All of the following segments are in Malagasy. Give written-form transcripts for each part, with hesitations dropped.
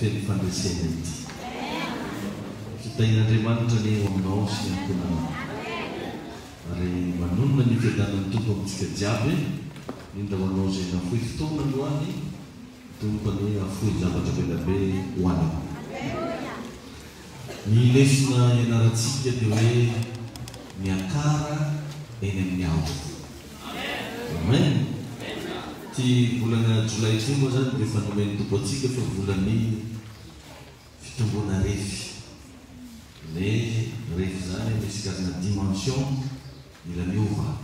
feny fandresena ity fitahin'Andriamanitra ny eo aminao sy ny ankonanao ary manonona ny fiadanan'ny tompo amintsika jiaby indra ho anao zay nafoy fotoana aloany tompony afoy zavatra belabe ho anao ny lesona ianarantsika dia hoe miakara eny amin'ny ao amen ty volana jolay ty moa zany dia fanomeny tompo atsika fa volany fitombona refy le refy zany misy karazana dimension mila miova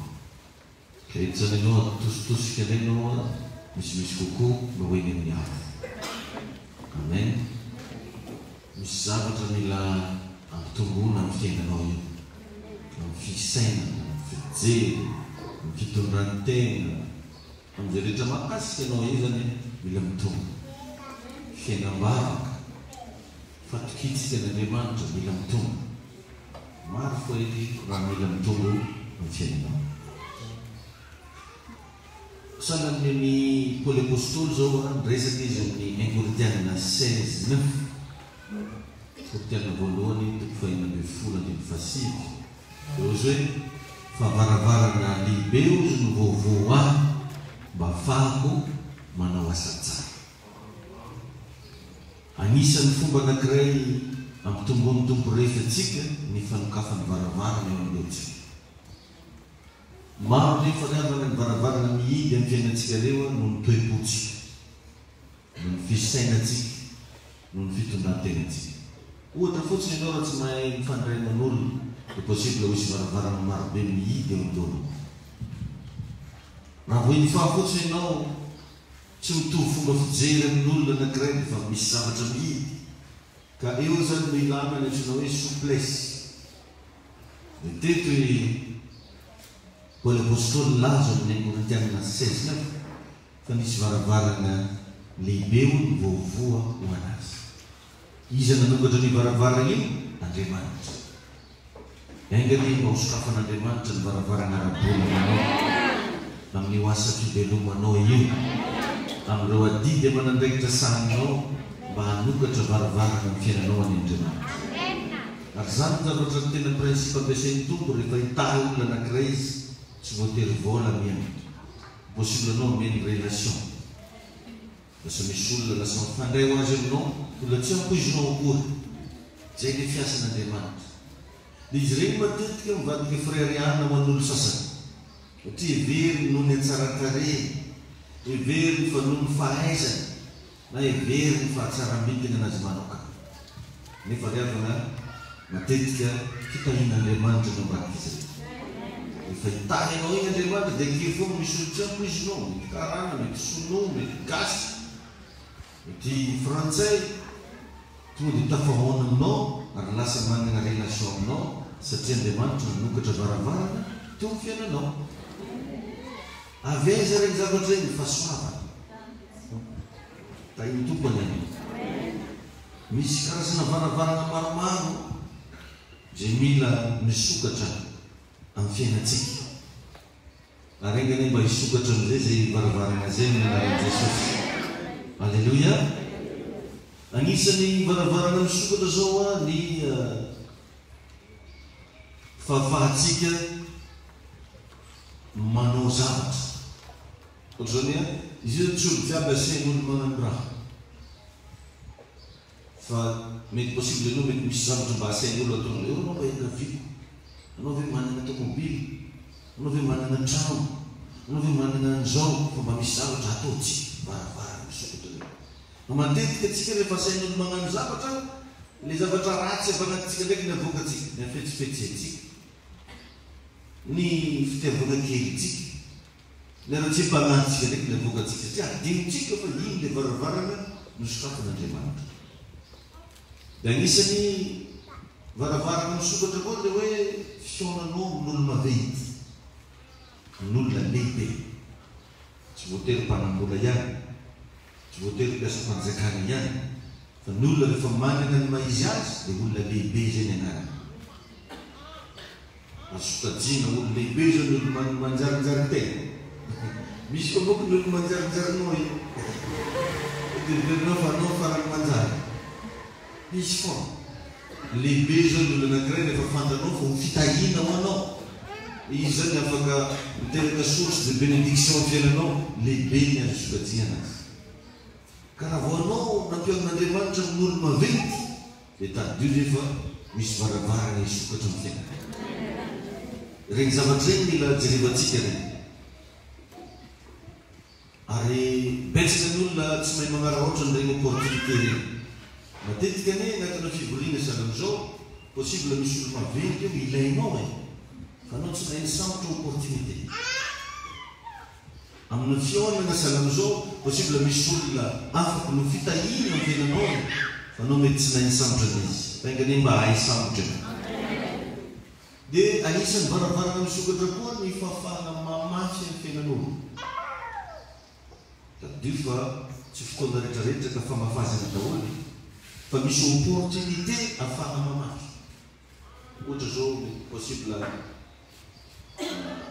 ka etsany anao atositosika anao misimisy kokoa mba hoeny amin'ny ao amen misy zavatra mila ampitombona amin'ny fiainanao io amin'ny fisainana amin'ny fijery amin'ny fitondran-tena amin'izay rehetra mahakasika anao io zany mila mitombo fiainam-bavaka fatokitsika n'Andriamanitra mila mitombo maro fo edy raha mila mitombo amin'ny fiainanao sanany ny Paoly apôstôly zao resaka izy amin'ny 1 Korintiana 16:9 Korintiana voalohany toko fahinambin'ny folo andimy fasivy eo izy hoe fa varavarana lehibe ozy no vaovao ahy mba ahafahako manao asa tsara anisan'ny fomba anankiray ampitombony tompo rehefa atsika ny fanokafany varavarana eo amin'ntsika maro ny fanaovana ny varavarana mihidy amin'ny fiainantsika reo no ny toe-potsika no ny fisainatsika no ny fitondran-tenantsika ohatra fotsiny ianao raha tsy mahay mifandray aman'olona dia possible ho isy varavarana marobe mihidy eo amin'ny raha vo iny fahafotsiny ianao tsy mitovy fomba fijery amin'olona anankiray dia fa misy zavatra mihidy ka eo zany no ilana ny antsoina hoe souplesse dia teto Paoly apôstôly laza amin'ny 1 Korintiana 16:9 fa nisy varavarana lehibe ny vaovoa ho anazy iza nanokatra ny varavarana io Andriamanitra engany mba hosokafan'Andriamanitra ny varavarana ara-bolananao amin'ny ho asa fivelomanao io amin'ireo adidy amanandraikitra sahanao mba hanokatra varavarana amin'ny fiainanao any Andriamanitra ary zany zavatra ny tena prinsipe ampiasain'ny tompo rehefa hitaha olona anankiray izy tsy voatery vola miaina possible anao meny relation lasa misy olona lasa mifandray ho azy aminao olona tsy ampoizinao akory zay le fiasan'Andriamanitra dia izy regny matetika mivadika frériana ho an'olo sasany satria every noho ny atsaran-kare every fa noho ny fahaizana na every ny fahatsaram-bitana anazy manoka nefa riavana matetika fitahin'Andriamanitra no mbakizy efa hitahy anao iny Andriamanitra dia kely foa misy olo tsy ampoizinao mety karana mety sono mety gasy mety frantsay tonga dia tafahoana aminao ary lasa manana relation aminao satria Andriamanitra nanokatra varavarana teo amin'ny fiainanao aveza regny zavatra iny fahasoavana tahiny tompony any misy karazana varavarana maromaro zay mila misokatra amin'ny fiainatsika ary engany mba hisokatra amin'izay zay varavarana zay amin'ny anaran'i Jesosy alleluia anisany varavarana misokatra zao ny fahafahatsika manao zavatra ohatr'izany izy io tsy olo jiaby asain'olo magnano raha fa mety possible anao mety misy zavatra mba asain'olo ataonao eo anao mba enina viko anao ve manana tomobily anao ve manana trano anao ve manana an'izao fa mba misy zavatra ataotsy varavarana misokatra reo no matetika atsika rehefa asain'olo magnano zavatra le zavatra ratsy avy anatintsika ndraiky ny avoakatsika ny afetsifetsetsika ny fitiavana kelitsika ny ara-tsy-mpanatsika ndraiky ny avoakatsika satria adinitsika fa iny le varavarana nosokafan'Andriamanitra dia anisany varavarana misokatra koa dia hoe fiaonanao amin'olo maventy amin'olona lehibe tsy voatery mpanambola ihany tsy voatery mpiasa fanjakana ihany fa ny olona rehefa manana ny maizy azy dia olona lehibe zay ny anarany asokajiana olo lehibe zao ny olo manjarinjarin-tena misy fa moko ny olo manjarinjarinao io dia verinao fa anao farany manjary Izy foana. Lehibe zao ny olona anankiray rehefa fantanao fa ho fitahina ho anao. Izy zany afaka miteraka source de bénédiction amin'ny fiainanao, lehibe ny azo sokajiana azy. Ka raha vao anao nampian'Andriamanitra amin'olo maventy, dia tadidio rehefa misy varavarana isokatra amin'ny fiainana. Regny zavatra regny mila jerevantsika regny. Ary betsaka ny olona tsy mahay magnara ohatra n'regny opportunité regny. Matetika ane agnatina fivoriana salan'izao, possible misy olo maventy eo ilainao e. Fa anao tsy mahay misambotra opportunité. Amin'ny fiainana salan'izao, possible misy olona afaka no fitahina amin'ny fiainanao, fa anao mety tsy mahay misambotra an'izy. Faingany mba hay sambotra. Dia anisan'ny varavarana misokatra koa ny fahafahana mamafy amin'ny fiainan'olo. Tadidio fa tsy fotoana rehetrarehetra ka famafazana daholo, fa misy opportunité ahafahana mamafy. Ohatra zao possible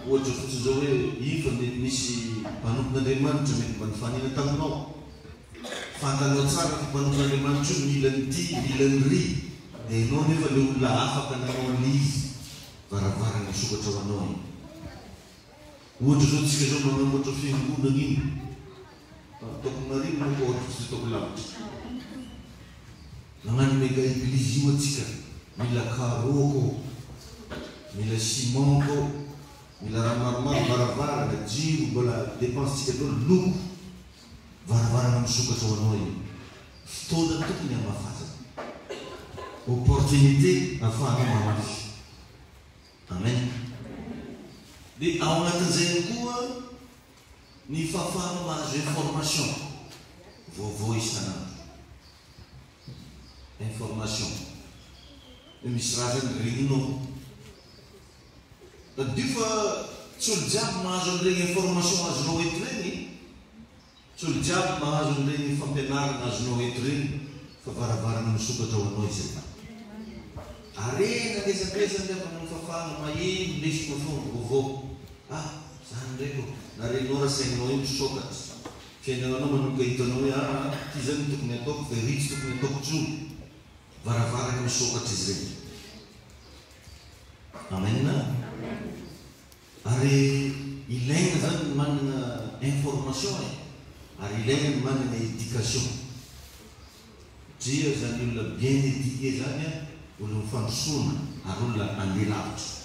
ohatra fotsiny zao hoe ifa mety misy mpanompon'Andriamanitra mety mba nifanina taminao. Fantanao tsara fa mpanompon'Andriamanitra io mila nyty, mila nyry. Dia ianao nefa le olona afaka nanao an'izy. Varavarana misokatra ho anao iny. Ohatra zao tsika zao manamboatra fiangonana iny. Ataoko marino no ohatra tsy ataoko lavitra. Nagnano mega église io atsika. Mila karoko, mila cimento, mila raha maromaro varavarana, jiro, mbola dépensetsika daholo loko. Varavarana misokatra ho anao iny. Fotoana tokony hamafazana. Opportunité ahafahana mamafy. Amen. Dia ao anatin'izay koa ny fahafahana mahazo information vaovao isanandro. Information. Misy raha zany regninao. Tadidio fa tsy olo jiaby mahazo an'ireny information azonao eto reny. Tsy olo jiaby mahazo an'ireny fampianarana azonao eto reny, fa varavarana misokatra ho anao izy. Arena lezabezany avy amin'ny fahafahana maheno lesona foana vaovao. Zany ndraiky na renao raha sainao io misokatra. Fiainanao manomboka hitanao hoe ty zany tokony ataoko, fa ritsy tokony ataoko tsony. Varavarana misokatra izy regny. Amen. Ary ilaina zany manana information ary ilaina ny manana éducation. Dia zany olona bien éduqué zany olona mifandrosoana ary olona andeha lavitra.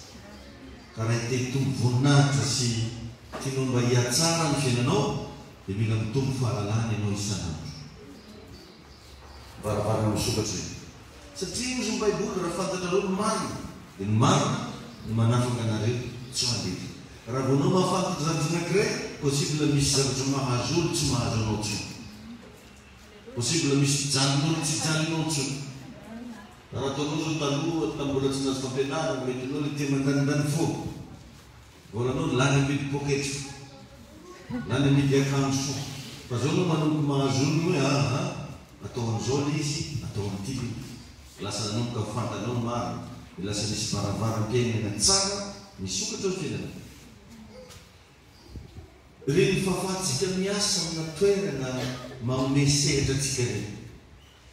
Ka raha te hitombo voninahitra sy tianao mba hiatsara ny fiainanao, dia mila mitombo fahalalana ianao isanandro. Varavarana misokatra io. Satria izy ny Baiboly raha fantatrareo ny marina, dia ny marina no manafaka anareo tsy mandeha. Raha vao anao mahafantatra zavatra anankiray, possible misy zavatra mahazo olo tsy mahazo anao tsony. Possible misy fijanon'olo tsy hijanonao tsony. Raha ataonao zao taloha tambola tsy nazo fampianarana, mety anao le te mandandany fo. Vola anao lany amidy poketra, lany amidy akanjo fo. Fa zao anao manomboka mahazo olo hoe atao an'izao le izy, atao an'ity. Lasa nanomboka fantanao marina, dia lasa misy varavaram-piainana tsara misokatra ho fiainana. Reny fahafahantsika miasa amina toerana manome sehatra atsika reny.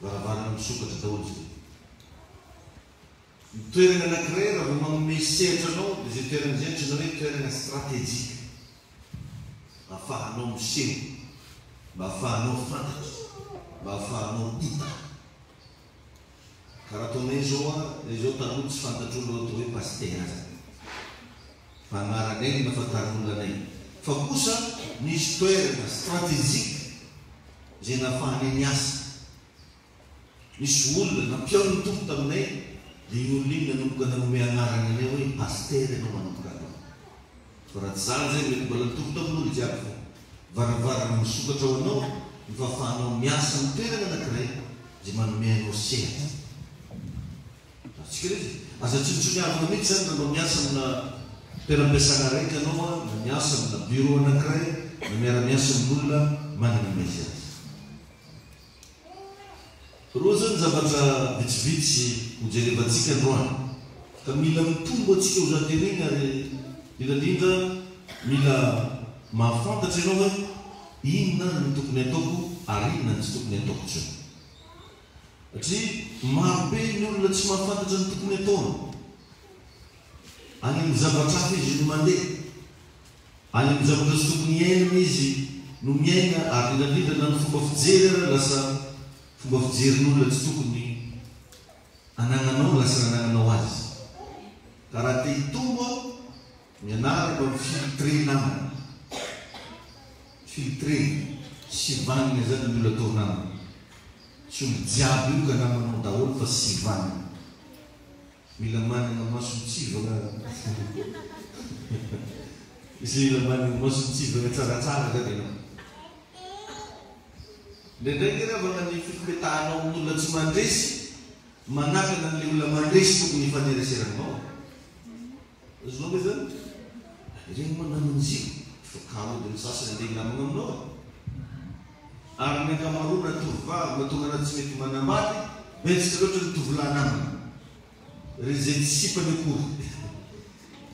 Varavarana misokatra daholo izy. Ny toerana anankiray raha vao manome sehatra anao, dia izay toerana izay antsoina hoe toerana stratégique. Ahafahanao miseho, mba ahafahanao fantatra, mba ahafahanao hita. Ka raha ataonay zao taloha tsy fantatr'olo atao hoe paster zany. Fa agnaranay no nafantarin'olona anay. Fa kosa misy toerana stratégique izay nahafahanay niasa. Misy olona nampiao ny tompo taminay, dia iny olona iny nanomboka nanome agnarana anay hoe paster ianao manomboka anao. Fa raha tsy zany zay mety mbola nitompo tamin'olo jiaby fo. Varavarana misokatra ho anao, ny fahafahanao miasa amin'ny toerana anankiray izay manome anao sehatra. Tsika rehetra aza tsontsoniavana mihitsy zany nanao miasa amina toeram-piasana raiky anao, na miasa amina bureau anankiray, na miara-miasa amin'olona manana mezy azy. Roa zany zavatra vitsivitsy ho jerevantsika androany. Ka mila mitombo atsika ho zaterina ary indrindra mila mahafantatra ianao hoe inona ny tokony ataoko ary inona ny tsy tokony ataoko tsony. satria marobe ny olona tsy mahafantatra ny tokony ataony. Any amin'ny zavatra hafa izy no mandeha, any amin'ny zavatra tsy tokony iainana izy no miaina, ary indrindra ny fomba fijery ara lasa fomba fijerin'olona tsy tokony anagnanao lasa anagnanao azy. Ka raha te hitombo mianara mba mifiltre namana, filtre sy vanina zany ny olona atao namana. Tsy olo jiaby io ka namanao daholo fa sy vanina. Mila manana maso mitsivana izy mila manana maso mitsivana tsaratsara zany ianao. Ndraindraiky raha manany fifimetahanao amin'olona tsy mandresy, manakana an'ilay olona mandresy tokony hifanereseranao. Azonao ve zany? Ireny mananan'izio fakamo dia ny sasany andeha namana aminao. Ary ny ankamaroana tovovavy mahatonga anazy tsy mety manambady, betsaka loatra ny tovolahy namana. Ry zay tsy sipany akory,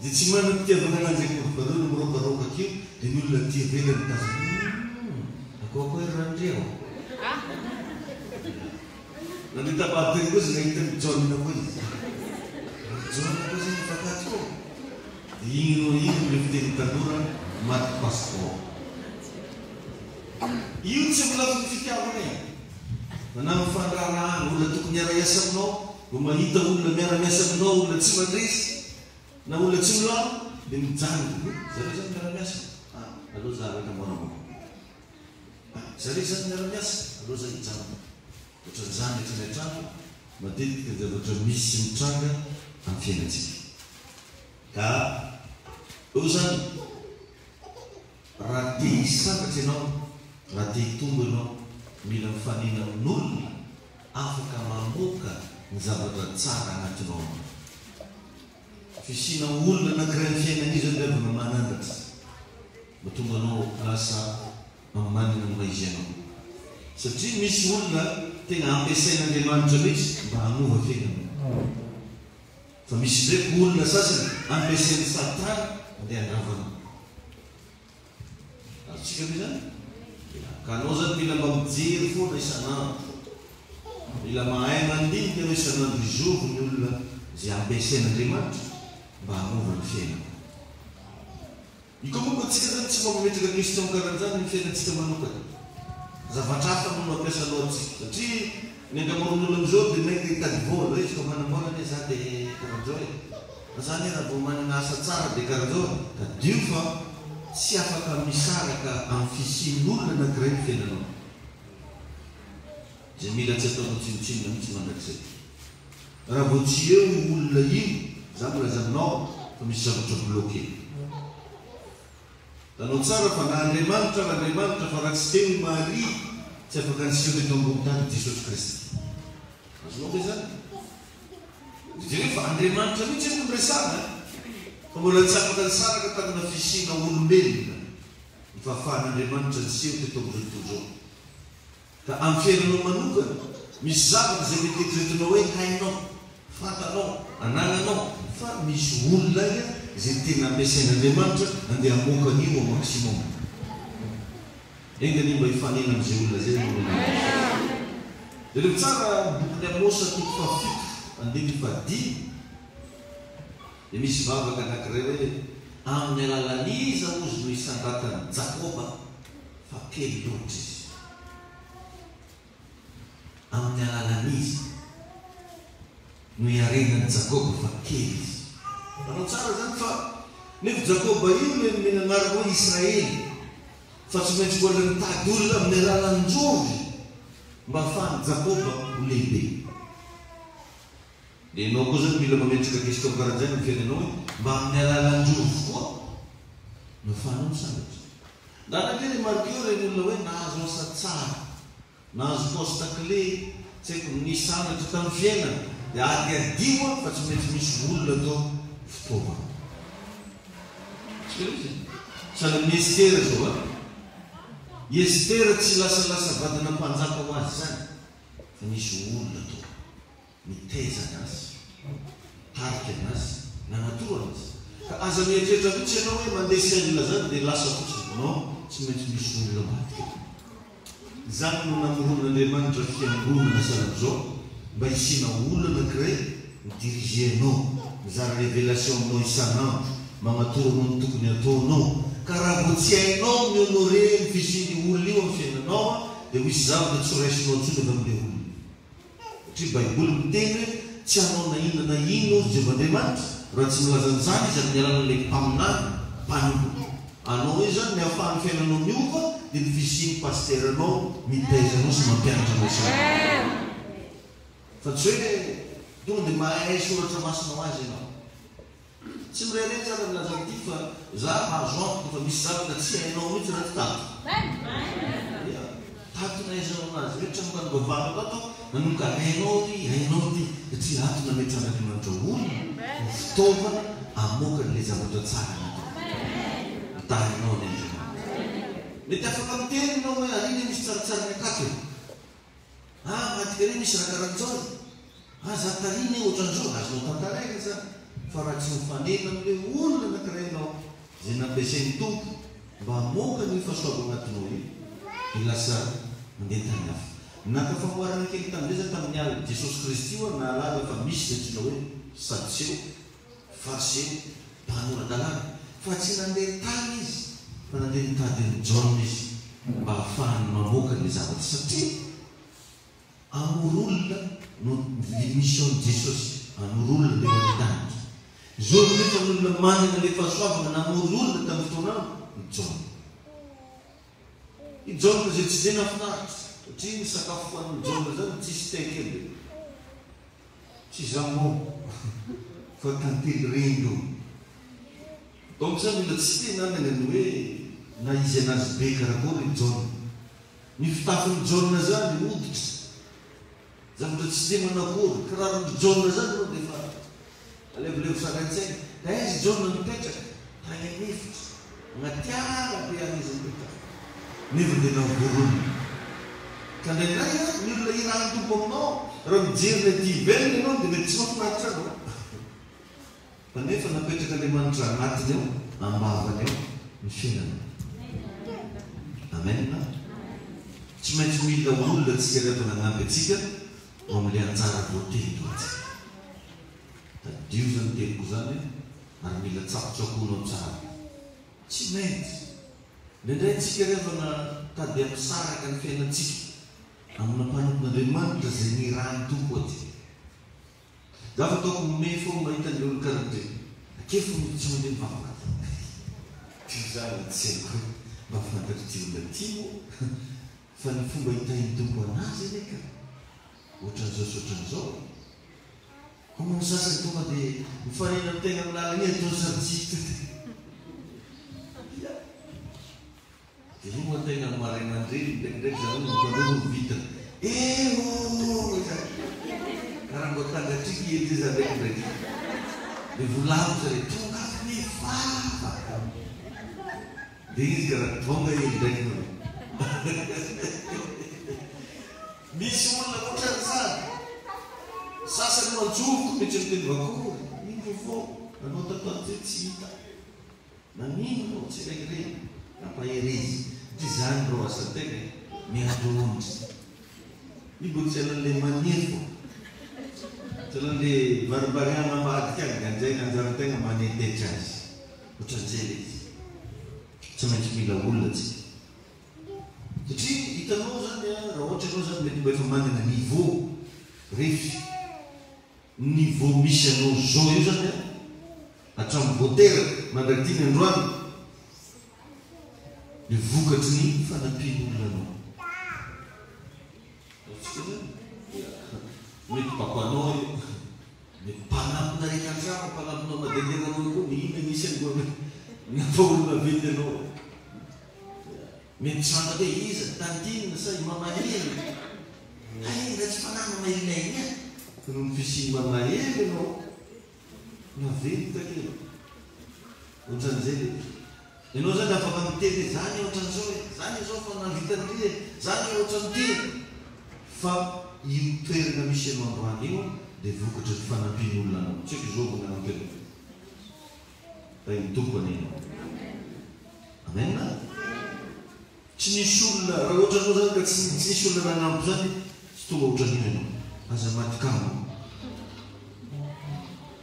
zay tsy manana fitiavana anazy akory, fa reo no mirokaroka kio, dia ny olona tia velany tazana. Akoakoa ry randreo. Nandita battery koa zay nahita ny John koa izy. John koa zay nifakaty koa. Ino le fiteny tanora maty passeport. Io tsy mbola fitiavana io. Manao mifandrarahana olona tokony miara-miasa aminao, vao mahita olona miara-miasa aminao, olona tsy mandresy, na olona tsy milano, dia mijanona. Zareo zany miara-miasa. Aleo za reka moramora. Zareo zany miara-miasa, aleo za hijanona. Ohatran'izany rehetrarehetrany, matetika zavatra misy mitranga amin'ny fiainantsika. Ka eo zany raha te hisakatra ianao, raha te hitombo ianao, mila mifanina amin'olona afaka mamoaka ny zavatra tsara anatinao. Fisina olona anankiray ny fiainan'izy zany avana manandatra, mahatonga anao lasa manina amin'ny maizy ianao. Satria misy olona tena ampiasain'Andriamanitra mihitsy mba hanova fiainana. Fa misy ndraiky olona sasany ampiasain'ny Satana andeha handravana. Azontsika ve zany? Ka anao zany mila mba mijery foana isan'andro, mila mahay mandinika hoe isan'andro izovo ny olona zay ampiasain'Andriamanitra mba hanova ny fiainana. Ikomoka antsika zany tsy mametraka kristy am'karan'izany ny fiainantsika manokana. Zavatra hafa no mampiasanao antsika, satria ny ankamaroan'olona am'izao dia mety hitady vola hoe izy ka manambola anie za dia karan'izao e. Zany raha vao manana asa tsara dia karan'izao, ka dio fa tsy afaka misaraka amin'ny fisian'olona anankiray ny fiainanao. Zay mila tsy ataonao tsinotsinona mihitsy mandrakizay. Raha vao tsy eo olona io, za milaza aminao fa misy zavatra bloqué. Tanao tsara fa na Andriamanitra fa raha tsy teo Maria tsy afaka niseho teto ambony tany Jesosy Kristy. Azonao ve zany? Dire fa Andriamanitra mihitsy no miresana, fa mbola tsy afaka nisaraka tamina fisiana olombelona ny fahafahan'Andriamanitra niseho teto amin'izao tontolo izao. Ka amin'ny fiainanao manokana misy zavatra zay mety eritreretinao hoe hainao, fantanao, anananao, fa misy olona zay tena ampiasain'Andriamanitra andeha hamoaka an'io au maximum. Engany mba hifanena amin'izay olona zay no olona. Dia rehefa tsara boky Amosa toko fahafito andininy fahadimy, dia misy vavaka anankiray hoe amin'ny alalan'iza ozy no isandratan'i Jakoba fa kely loatra izy. Amin'ny alalan'iza no iarenan'i Jakoba fa kely izy. Tanao tsara zany fa nefa Jakoba io le anaraka hoe Israely, fa tsy maintsy mbola nitady olona amin'ny alalan'Jovy mba ahafahany Jakoba ho lehibe. Dia ianao koa zany mila mametraka question karan'izany ny fiainanao hoe mba amin'ny alalan'Jovy koa no ahafahanao misangatra. Ndranankely marikeo reny olona hoe nahazo asa tsara, nahazo poste clé, tsy haiko nisanatra tamin'ny fiainana, dia ady adimo fa tsy maintsy misy olona atao fitaovana. Sahala Estera zao a. Estera tsy lasalasa vadina mpanjaka ho azy zany, fa nisy olona atao miteza anazy, tarika anazy, nanatoro anazy. Ka aza mieritreritra mihitsy ianao hoe mandeha sy olona zany dia lasa fotsiny. Non, tsy maintsy misy olona maty. Zany no namoron'Andriamanitra fiangonana sahala zao mba isina olona anankiray midirigenao mizara révélation aminao isanandro magnatoro anao ny tokony ataonao ka raha mbo tsy hainao mihonore ny visin'ny olona io amin'ny fiainanao dia misy zavatra tsy raisinao ntsony avy amin'ilay olona satria baiboly miteny hoe tsy hanao na inona na ino ozy Jehovandriamanitra raha tsy milazan'izany izy amin'ny alalan'ilay mpaminany mpanompo anao io zany ny ahafahany fiainanao miova dia ny visin'ny pasteranao mitaizanao sy mampianatra anao isany fa tsy hoe tonga dia mahay soratra masinao azy ianao tsy mirairay tsara milaza ity fa za mahazo antoka fa misy zavatra tsy hainao mihitsy raha tato tato nahaizanao anazy rehetra mokany bavana tato nanomboka hainao ty satria ato nametrana Andriamanitra olona fitaovana amoaka n'ilay zavatra tsara natao tahinao ny Andriamanitra mety afaka miteny ianao hoe arina misy tsaratsara ny akato matika re misy raha karan'izao za tarina ohatran'izao azonao tantaraina zany fa raha tsy mifanena amin'ilay olona anankiray ianao zay nampiasain'ny tompo mba hamoaka ny fahasoava agnatinao io dia lasa mandeha tany hafa naka famoarana kely tamindreza tamin'ny ala Jesosy Kristy io nahalala fa misy antsoina hoe sadiseo fariseo mpanoran-dalàna fa tsy nandeha tany izy fa nandeha nitady ny Jaona izy mba hahafahany mamoaka ny zavatra satria amorolona no mission Jesosy amorolona le manitany zao rehefa n'olona manana le fahasoavana namorolona tamin'ny fotoanao ny Jaona i Jaona zay tsy zay nafinaritra satria ny sakafo hoan'ny Jaona zany tsisy taikely tsy zamo fa tantely rendo donc zany mila tsy tena nanany hoe na izy anazy be karakory ny Jaona ny fitafin'ny Jaona zany hoditra zavatra tsy de manakory kararon'ny Jaona zany no dia fa alevilevo saran-tsaina da izy Jaona mipetraka tany anefitra agnatiara be an'izy mipetraka nefa dia navorona ka ndraindray ny olona irahany tompo aminao raha mijery le ty velona ianao dia mety tsy mafinaritra anao fa nefa napetraka Andriamanitra anatiny ao ambavany ao ny fiainana amen tsy maintsy mila olona tsika rehefa nanampy atsika ho amin'ilay anjara voateny toatsika tadio zany teniko zany ary mila tsapotsakonao tsara tsy maintsy ndraindray tsika rehefa natady ampisaraka ny fiainantsika amina mpanompon'Andriamanitra zay ny rahany tompo aty za fa taoko mome fo mahita ny olo karan'ireny akefo tsy mandeha mivavaka ty zany tsy haiko mba fantatry ty olona ty mo fa ny fomba hitahiny tompo anazy aneka ohatran'izao sy ohatran'izao homany sasany tonga dia mifanena ny tegna milalany e atao saritsika dia io moa tegna marainandreny ndraikindraiky zany mampanoro vitana karaha mbo tangatriky ely zay za ndraikindraiky dia volavo zare tonga mivavaka dia izy karaha tonga ely ndraiky misy olona ohatran'izany sasany manjovoko mety miteny vakory ino vao anao tatoaty tsy hita nanino anao tsy regny nampaherezy ty zany rao asan-tegna miandroondry io mbo tsy alan'ilay manefo tsy alan'ilay varibariana ambadika agny ganjay anjaran-tegna manetetry azy ohatran'izay le izy tsy maintsy mila olona tsika satria hitanao zany raha ohatra anao zany mety mba efa manana niveau refy niveau misy anao zao io zany hatramin'ny voateraka mandrakitiny androany ny vokatry ny fanampian'olona anao atsika zany mety bako anao io mety mpanampina reka antrano mpanampinao madendeha anao koa mihina nisy ango nampaolona vety anao mety tsy fantatra hoe iza tantinina sa mamahely raha tsy fanana mahelinay fa no mifisiny mamahely anao navety takely ohatran'izay le ianao zany afaka miteny hoe zany ohatran'izao e zany zao fa navitan'ity e zany ohatran'ity fa io toerana misy anao androany io dia vokatra ny fanampian'olona anao tsy haiko zao vonanampelo fa ny tompony ianao amen tsy nisy olona raha ohatra anao zany ka tsy nisy olona nanampy zany tsy tonga ohatran'io ianao aza matikamo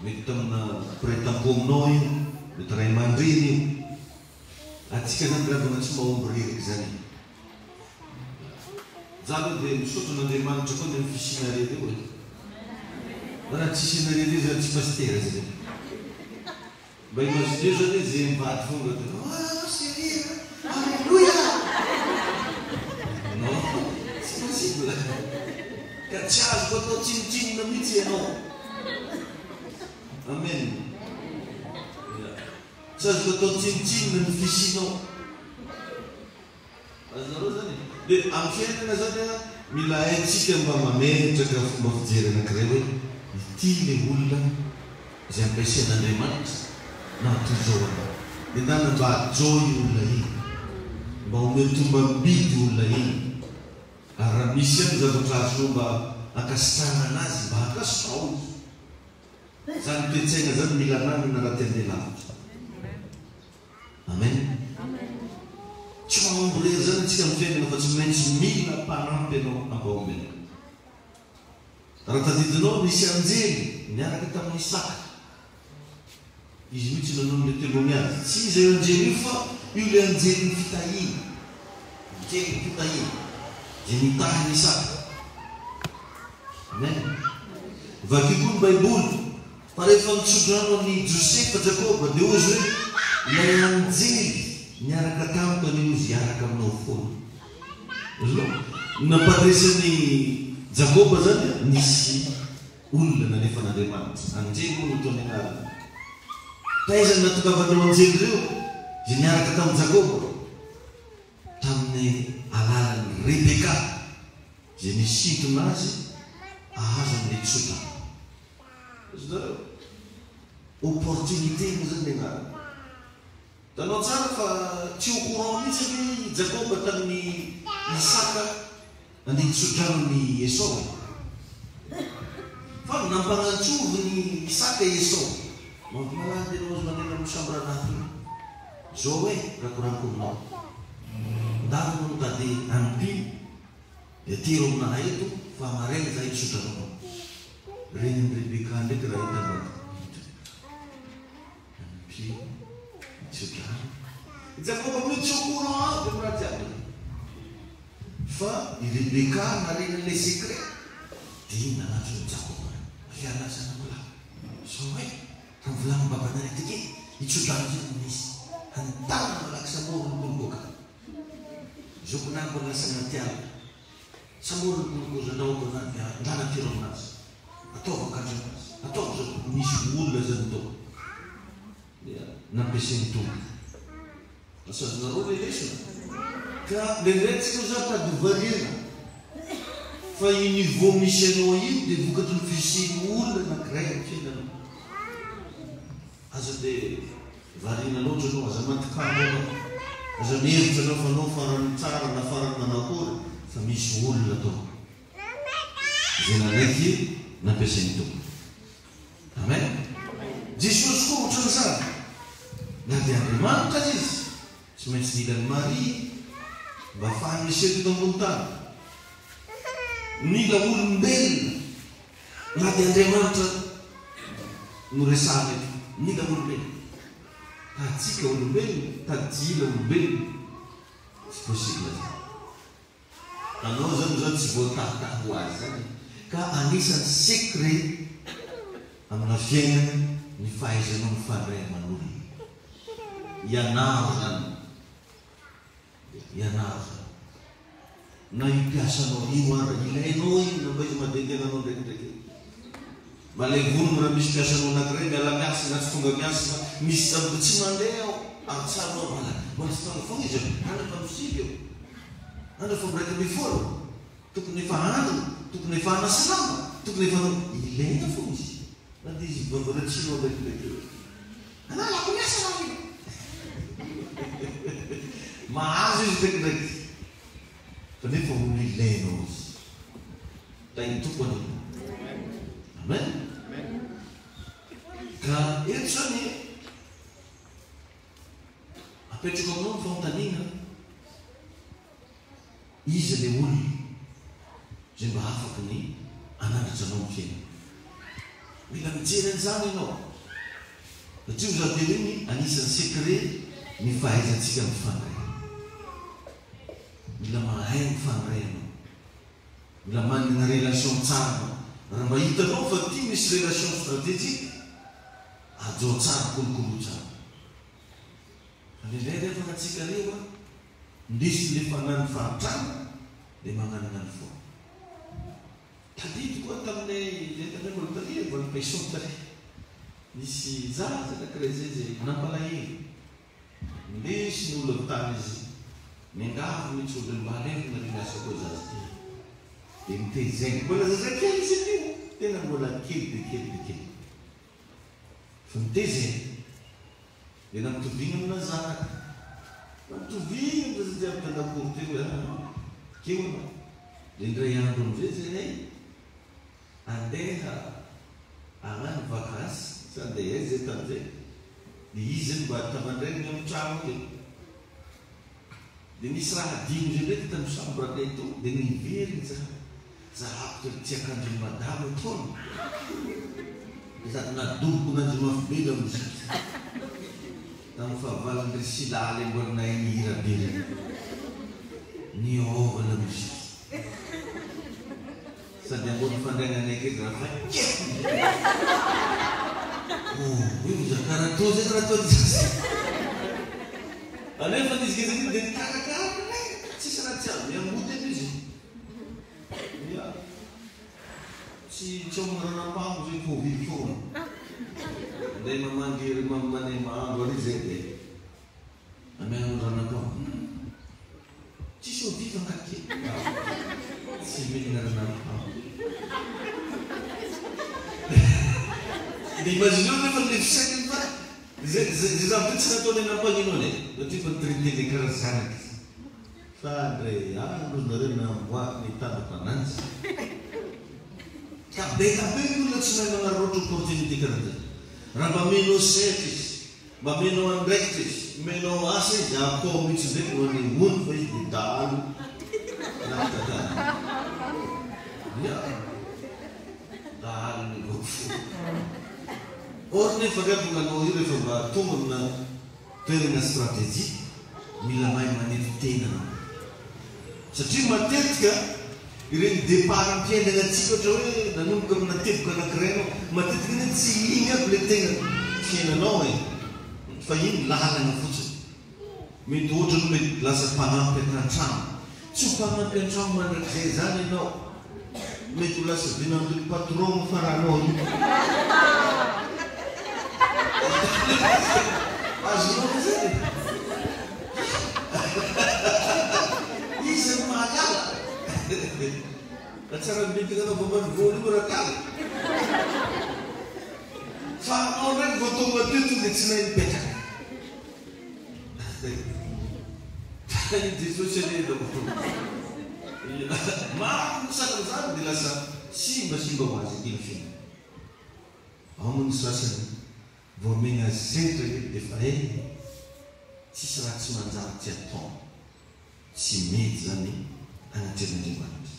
mety tamina piratam-po aminao io mety ray aman-dreny io atsika zany ravana tsy mahomby reriky zany za aloha dia misaotra n'Andriamanitra koa ny fisina rety eo raha tsisy narety io zany tsy pastera zay mba imagine zany hoe zay mivady fonga seria alleluia non tsy possible ka tsy azoko atao tsinotsinona mihitsy ianao amen tsy azoko atao tsinotsinona ny fisinao azonareo zany dia amin'ny fiainana zany mila haitsika mba mametraka fomba fijery anankiray hoe ity le olona izay ampiasain'Andriamanitra na toizao ana dia ndana mba hajoy olona iny mba hometomba mibidy olona iny ary raha misy any zavatra azonao mba akasitrahana anazy mba akasitrao izy zany toe-tsaina zany mila nanana raha tiandeha lavitra amen tsy mahomby rery zany atsika amin'ny fiainana fa tsy maintsy mila mpanampy ianao ampaomena raha tadidinao misy anjely niaraka tamin'ny Isaka izy mihitsy nanao le telony azy tsy izy io anjely io fa io le anjely ny fitahina anjely ny fitahina zay nitahiny Isaka amen vaky koa ny baiboly fa rehefa mitsodrano ny Josefa Jakoba dia ozy hoe ilay anjely niaraka tamiko any ozy hiaraka aminao foana namparesany Jakoba zany nisy olona nanefa n'Andriamanitra anjely moa notony anarany taizany natokavandreo anjely reo zay niaraka tamin'ny Jakoba tamin'ny alalany Rebeka zay nisintona azy ahazo amin'le tsotra zareo opportunité moa zany anarany tanao tsara fa tsy au courant mihitsy hoe Jakoba tamin'ny Isaka andeha tsodrano ny Esau fa nampagnantsovy ny Isaka Esau malady anao azy manena misambranahty zao hoe rakoraniko aminao ndavy no tade ampiny dia tiro aminahy eto fa maraina za hitsodrano reny ny Rebeka ndraiky raha hitanao ampiny tsodrano Jakoba mio tsy au courant aby amiraha jiaby fa i Rebeka narenan'le secret dia iny nanatony Jakoba fialasana mola so hoe raha volagny babanay tiky hitsodrano zany misy antanana malaky samorony boloboka zoko nako lasana tiala samorony boloboka zanaoko anazy ndana tiro aminazy ataova kajo anazy ataova zao misy olona zany tao dia nampiasainy tombo asazonareo le lesona ka lendraitsika za tadovariana fa i niveau misy anao iny dia vokatry ny fisiny olona anankiray amin'ny fiainanao aza dia variana loatra anao aza mantikamo anao aza mihevitra anao fa anao farany tsara na farany manakory fa misy olona tao zay nanaiky nampiasainy tompo amen Jesosy koa ohatran'izany na dia Andriamanitra izy tsy maintsy nilany Maria mba ahafahany misy eto ambony tany mila olombelona na dia Andriamanitra no resahana eto mila olombelona tatsika olombelona tadila olombelona tsy possible zany anao zany zany tsy voatahitaha ho azy zany ka anisany secret amina fiainana ny fahaizanao mifandray aman'olona ianaro zany ianaro zany na impiasanao io ara ilainao iny na mba izy madentenanao ndraikindraiky mba lay vonona raha misy mpiasanao anankiray miala miasa na tsy tonga miasa fa misy zavatra tsy mandeha ao ary tsaranao mala mba tsy tano fogna izy andra fa misika eo andra fa miraika mifolo tokony efa andro tokony efa anasalama tokony efa ilaina fogna izy na dia izy vavaratsianao ndraikindraiky eo analako miasa nao io mahazo izy ndraikindraiky fa nefa olo ilainao izy tainy tompony amen ka eto zany apetrako aminao ny fanontaniana izy le olona zay mba afaky ny anandratra anao mifena. Mila mijery an'izany ianao. Satria ho zaho telo iny anisan'ny secret ny fahaizantsika mifandray. Mila mahay mifandray ianao. Mila manana relation tsara anao. Raha mba hitanao fa ty misy relation stratégique, ajo tsara kolokolo tsara. Ndraindray rehefa natsika rehefa ndesy le fanany faritrana dia magnanonany foa. Tadito koa taminay lentanay mbola talia mbola paison talia. Misy zaza anankiray zay zay nampalahelo. Ndesy ny olona tany izy. Miangavy mihitsy olona mbaleko na rinasa koa zaza ty. Dia mitezay mbola zaza kely izy ty. Tena mbola kely dia kely dia kely. Fa mitezay. Dia namitoviana amina zanaka. Namitoviana amina zaza jiaby tandakory teo hoe keo anao. Dia indray andro amizay zay andeha hagnano vakansy sa andeha aiza zay tamin'izay. Dia izy mba tamandrainy amin'ny trano teo. Dia nisy raha dimy zay ndraiky tamin'ny sambrakay to. Dia niveriny zahako tsy akanjony madama ataony. Sady nadoboko n'Andriamafy be amin'izy. Tamin'ny fahavalany ry Silale mbola nahay nihira be reny. Niova amin'izy. Sady ambony fandrainanay kely raha fa kely. Io zakarato zay rato zay. Anefa izy kezany dia nikarakara tsisy raha tsy azo miamody izy. Tsy homana ranam-pango zay fo vidy foana. Andeha mamangy manay mahandro ary zay dia amehanao ranam-pango. Tsisy ho viva kakely. Tsy mihinana ranam-pango. Dia imagineo nefa le fisaininy fa zay zavatra tsy nataony anam-paninao satria fa nitraiteny karaha zanaka. Fa ndray andro nareo namboaky ny tandako ananjy. Kabe ny olona tsy mahay manararaotra opportunité karaha zay. Raha mba menao sefy izy, mba menao andraikitra izy, menao asa izy, akao mihitsy ndraiky ho any ony fa izy dia dalo. Dalo ny gofo. Or nefa rehefa nanao io rehefa mba tonga amina toerana stratégique, mila mahay manety tena anao. Satria matetika ireny départ am-piainana antsika ohatra hoe nanomboka amina teboka anankiray anao, matetika ny tsy igny aby le tena fiainanao e. Fa iny lalana fotsiny. Mety ohatra no mety lasa mpanampy an-trano. Tsy ho mpanampy an-trano mandrakizay zany ianao. Mety ho lasa dinandry patron faranao io. Azonao zay. Izy mahalala. Tsara mibitika anao vao voly io rakala. Fa anao ndraiky vao tonga teto dia tsy nahay mipetraka. Iny Jesosy alelo. Maro misaka zany dia lasa simbasimba ho azy iny fina. Ao moa nisy rasany vao mena zetra dia fa tsisy raha tsy manjary tsy atao. Tsy mety zany anatreran'Andriamanitra.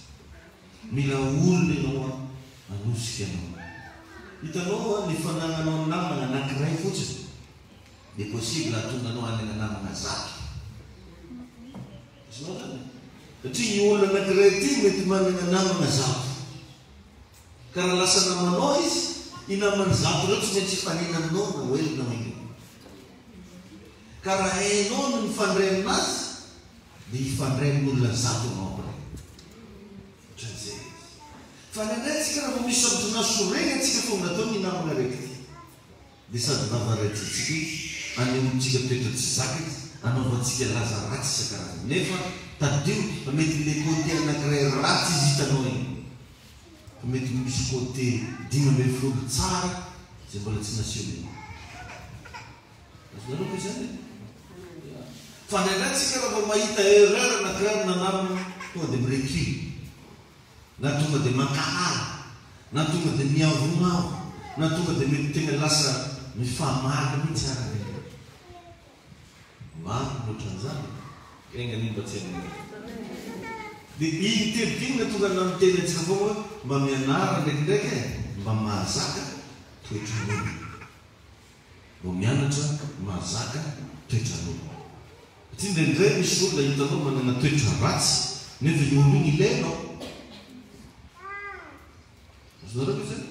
Mila olona ianao anosika anao. Hitanao ny fanagnanao namana anankiray fotsiny dia possible ahatonga anao hanana namana zato. Isinao zany. Satria ny olona anankiray ty mety manana namana zato. Ka raha lasa namanao izy, i namana zato reo tsy maintsy hifanena aminao na oelona iny. Ka raha hainao no mifandray aminazy, dia hifandray amin'olona zato anao koa. Ohatran'izay. Fa nendray antsika raha vao misy sabotona soreny antsika fonga atao ny namana araiky ty. Dia sady vavaraitsitsika anehoantsika toetra tsy zaka izy, anaovantsika laza ratsy isan-karazany. Nefa tadio fa mety le côté anankiray ratsy izy hitanao iny. Fa mety misy côté 5 tsara zay mbola tsy naseho iny. Azonareo koa izany? Fa nendray antsika raha vao mahita erreur anankiray nanamana tonga dia mirecule. Na tonga dia mankahara, na tonga dia miavomavo, na tonga dia mety tena lasa mifamaly mihitsy ara reny. Maro ohatran'izany. Engany mba tsy hainao. dia iny tebotiny tonga namiteny antsika foana mba mianara ndraikindraiky mba mahazaka toetran'olo mba mianatra mahazaka toetran'olo satria indraindray misy olona hitanao manana toetra ratsy nefa io olo iny ilainao azonareo izany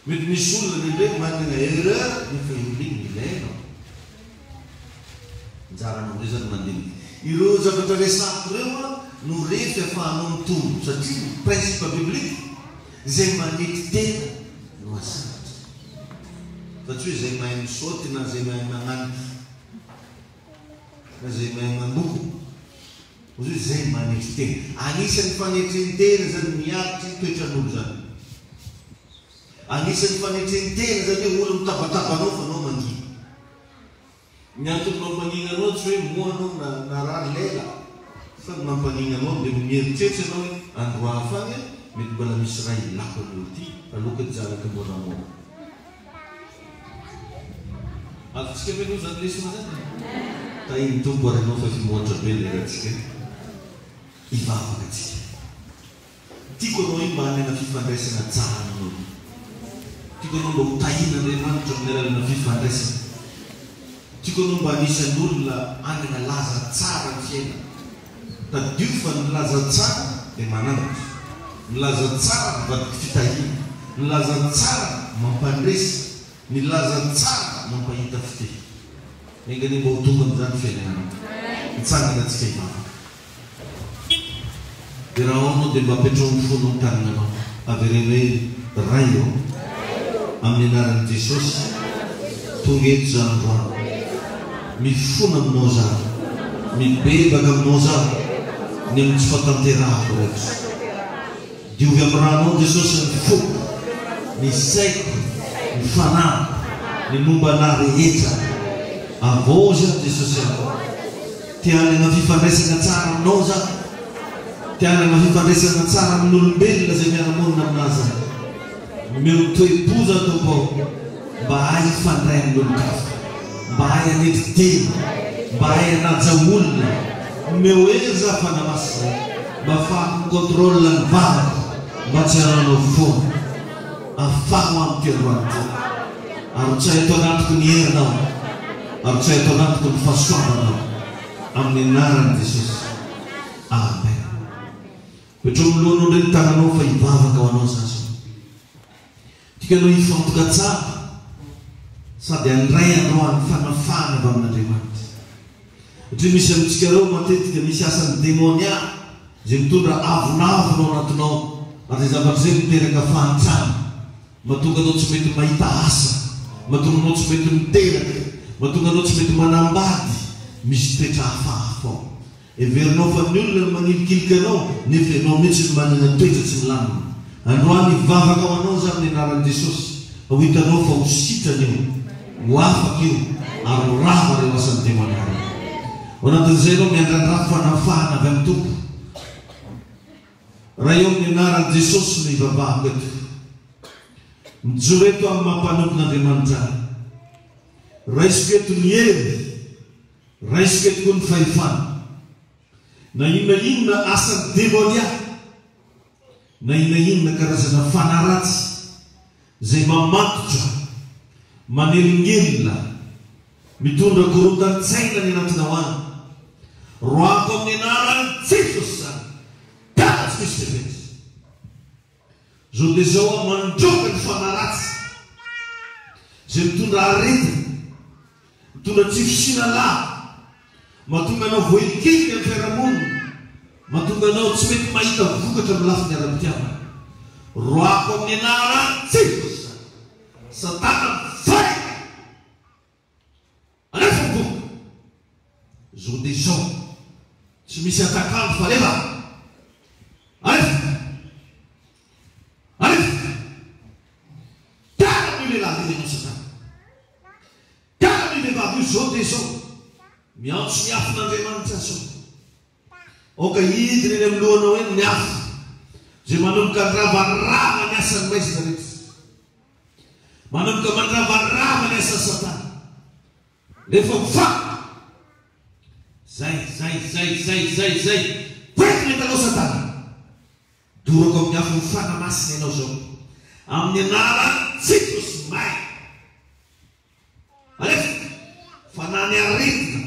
mety misy olona ndraindray manana erreur nefa io olo iny ilainao njaranao ndray zany mandinika ireo zavatra resako ireo no refy afahanao mitombo satria principe biblique zay manety tena no asatra fa tsy hoe zay mahay misaoty na zay mahay magnanitra na zay mahay manoko ozy hoe zay manety tena anisan'ny fanetreny tena zany miaritry toetran'olo zany anisan'ny fanetreny tena zany hoe olo mitapatapanao fa anao mangina ny antony mampanina anao tsy hoe moa anao na raha lela fa mampanina anao dia mieritretsy anao hoe andro hafany mety mbola misy raha ilako an'olo ty aloka jaraka moramora atsika ve aloha zany lesona zany tahiny tompo aranao fa fimoatra be leratsika ivavaka atsika tiako anao iny mba hanena fifandraisana tsara amin'olo tiako anao mba hotahina andriamanitra amin'ny alalana fifandraisana tiako anao mba anisan'olona anana laza tsara ny fiaina tadio fa nilaza tsara dia mananatra nilaza tsara mivadiky fitahina nilaza tsara mampandresy nilaza tsara mampahita fitehy engany mba ho tonga amin'izany fiainana mitsangana antsika ivavaka dia raha ao anao dia mba apetrao amin'ny fona ny taninanao avereno hoe ray eo amin'ny anaran'i jesosy tonga eto zany androany mifona aminao zany mibebaka aminao zany ny amin'ny tsy fatanterahako rehetra diovy amin'ny rahanao jesosy ny foko ny saiko ny fanahy ny momba anahy rehetra avao zany jesosy tianana fifandraisana tsara aminao zany tianana fifandraisana tsara amin'olombelona zay miara-monina aminazy meo toe-poza tompao mba hay ifandray amin'olo-kafa mba hay anety tena mba hay anaja olona meo ery za fanamasina mba afahako micontrôle ny vavaka mba tsy aranao foana afaho amin'ny tiandroany ty ary tsy haito anatiko ny herinao ary tsy haito anatiko ny fahasoavanao amin'ny anarany jesosy amen petro milohanao ndray ny tananao fa hivavaka ho anao zazy tikanao hifantoka tsara sady andray androany fanafahana avy amin'andriamanitra satria misy amintsika reo matetika misy asan'ny démonia zay mitondra avonavonao anatinao ary zay zavatra zay miteraka fahantrana mahatonga anao tsy mety mahita asa mahatonga anao tsy mety miteraka mahatonga anao tsy mety manambady misy toetra hafahafa ao everinao fa ny olona manilikilika anao nefa anao mihitsy ny manana toetra tsy milamina androany hivavaka ho anao zany ny anaran'i jesosy ho hitanao fa ho sitrany io ho afaka io ary ho rava reo asan'ny démoniara ho anatin'izay anao miandrandraha fanafahana avy amin'ny tompo raha eo amin'ny anaran'i jesosy no hivavahako eto mijoro eto amin'ny mampanompon'andriamanitra raisiko eto ny hery raisiko eto koa ny fahefana na inona asan'ny démonia na inona karazana fanaratsy zay mamatotra manelingelina mitondra korontan-tsaina ny anatinao any roako amin'ny anaran'i jesosy zany karatsy misy tefety zao dia zao a mandroka ny fanaratsy zay mitondra aretina mitondra tsy fisina lahy mahatonga anao voelikely amin'ny fiarahamonina mahatonga anao tsy mety mahita vokatra amin'ny lafiny ara-pitiavana roako amin'ny anaran'i jesosy satana fay alefa boka zao dia zao tsy misy atakalo fa leva alefa alefa kara ny lehilahy lenao satana kara ny vehivavy io zao dia zao miantso miafin'andriamanitra zao oka hidiny eny amin'ny lohanao eny miafy zay manomboka ravarava ny asan'ny maizina rehetra manomboka mandravarava ny asan'ny satana rehefa mifa zay oentina itanao Satana. Dorako amin'ny afo ny fanamasina ianao zao amin'ny anaran'i Jesosy may. Alefa fanany aretina,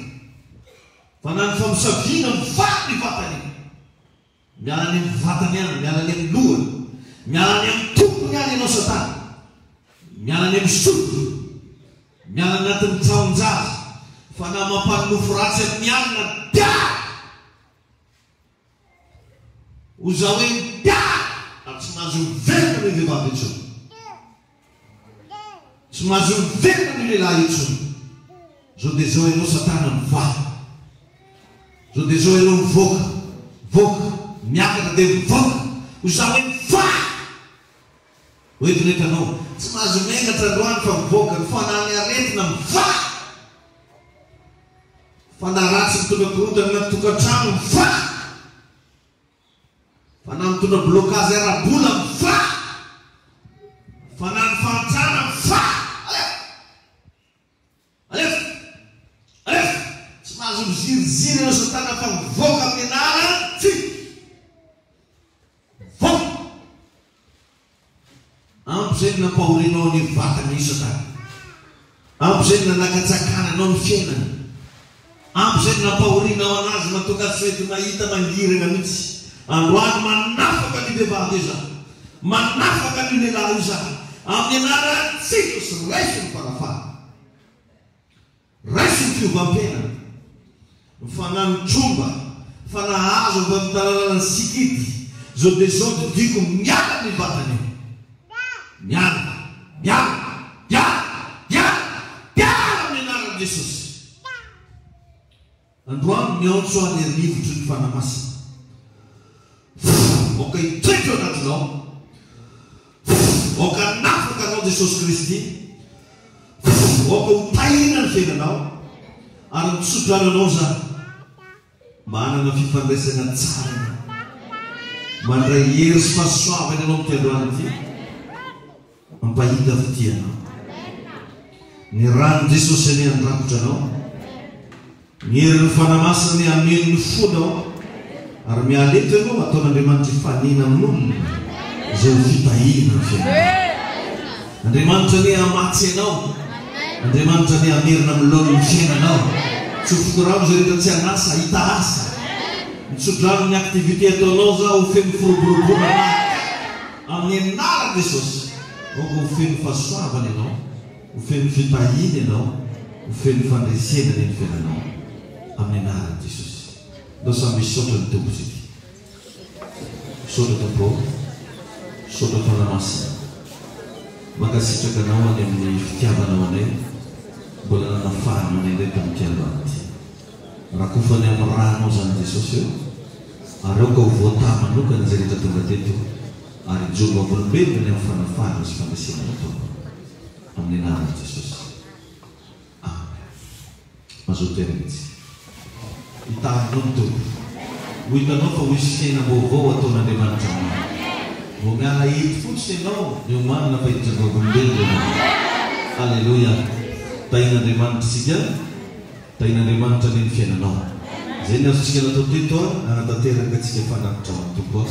fanany famosaviana mivaly ny vatany, miala any amin'ny vatany any, miala any amin'ny lohany, miala any amin'ny tompony any ianao Satana, miala any amin'ny sotro, miala anatin'ny traonjaza, fanahy mampanonofo ratsy amin'ny alina dia ho zaho hoe dia ary tsy mahazo miverina ny vehivavy intsony, tsy mahazo miverina ny lehilahy intsony. Zao dia zao ianao Satana mivaly, zao dia zao ianao mivoaka miakatra dia mivoaka ho zaho hoe mivaly. Hoentina hitanao tsy mahazo miaingatra androany fa mivoaka, ny fanahy aretina mivaly, fanahy ratsy mitondra korontana anaty tokantrano mivaly, fanahy mitondra blokazy ara-bola mivaly, fanahy ny fantsana mivaly. Alefa tsy mahazo miziriziry ianao Satana fa mivoaka amin'ny anaran'i Jesosy. Voaka ampy zay nampahorinao ny vatany Satana, ampy zay nanakatsakana anao ny fiainana, ampy zay nampahorinao anazy mahatonga tsy mety mahita mangirana mihitsy. Androany manafaka ny vehivavy io zany, manafaka ny lehilahy io zany amin'ny anaran'i Jesosy. Raiso ny fanafana, raiso ny fiovam-pena, ny fanahy mitromba, fanahy azo avy amin'ny talalana sikidy. Zao dia zao dia diko miala ny vatany io, miala amin'ny anaran'i Jesosy. Androany miantso any rivotry ny fanamasina. Oka hitoetra anatinao, oka nafaka anao Jesosy Kristy, oka ho tahina ny fiainanao ary mitsodrano zany mba hanana fifandraisana tsara, mandray hery sy fahasoavana ianao amin'ity androany ity, mampahita avy anao. Ny rano Jesosy any andrakotra anao, ny herin'ny fanamasina ny ameno ny fonao, ary mialeto ianao ataon'Andriamanitra fanina amin'olona izay ho fitahina ny fiainanao. Andriamanitra ny hamatsy ianao, Andriamanitra ny hamerina milolo ny fiainanao. Tsy ho fikoramo zay rehetra tsy hanasa hita asa, mitsodrano ny aktivité ataonao zao ho feno firoborobona amin'ny anaran'i Jesosy. Oka ho feno fahasoavana ianao, ho feno fitahina ianao, ho feno fandresena ny fiainanao amin'ny anaran'i Jesosy. Ndao samby misaotra ny tompo isika, misaotra tompo, misaotra fanamasina, mankasitraka anao any amin'ny fitiavanao anay, mbola nanafahanao anay ndraiky amin'ity androany ity. Rakofany amin'ny ranao zany Jesosy eo, ary aoka ho voata manokana zay rehetra tonga teto, ary jobo amin'olombelona ny amin'ny fanafahana sy fandresena nataony amin'ny anaran'i Jesosy. Amen. Mazoto mihitsy hitahinao ny tompo, ho hitanao fa hoisy fiaina vaovao ataon'Andriamanitra aminao. Vao miala hety fotsiny ianao ny omanina fa hitranga-olombelona. Alleluia. Tahin'Andriamanitra isika, tahin'Andriamanitra ny fiainanao. Zay ny azontsika natao teto, anatanteraka antsika fanatitra amin'ny tompo.